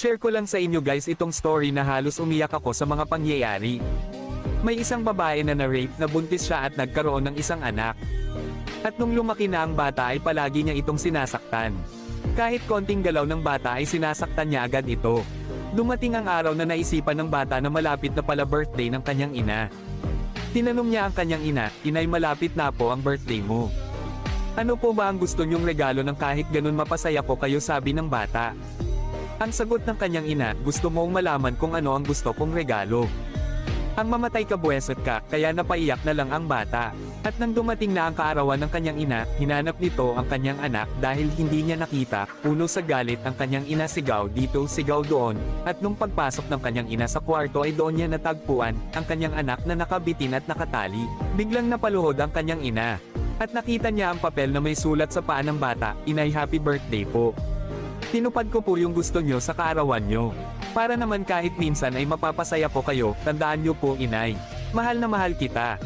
Share ko lang sa inyo guys itong story na halos umiyak ako sa mga pangyayari. May isang babae na na-rape na buntis siya at nagkaroon ng isang anak. At nung lumaki na ang bata ay palagi niya itong sinasaktan. Kahit konting galaw ng bata ay sinasaktan niya agad ito. Dumating ang araw na naisipan ng bata na malapit na pala birthday ng kanyang ina. Tinanong niya ang kanyang ina, "Inay, malapit na po ang birthday mo. Ano po ba ang gusto niyong regalo ng kahit ganun mapasaya ko kayo?" sabi ng bata. Ang sagot ng kanyang ina, "Gusto mong malaman kung ano ang gusto kong regalo. Ang mamatay ka buweset ka," kaya napaiyak na lang ang bata. At nang dumating na ang kaarawan ng kanyang ina, hinanap nito ang kanyang anak dahil hindi niya nakita. Puno sa galit ang kanyang ina, sigaw dito, sigaw doon, at nung pagpasok ng kanyang ina sa kwarto ay doon niya natagpuan ang kanyang anak na nakabitin at nakatali. Biglang napaluhod ang kanyang ina. At nakita niya ang papel na may sulat sa paa ng bata, "Inay, happy birthday po. Tinupad ko po yung gusto nyo sa kaarawan nyo. Para naman kahit minsan ay mapapasaya ko kayo, tandaan nyo po, Inay. Mahal na mahal kita."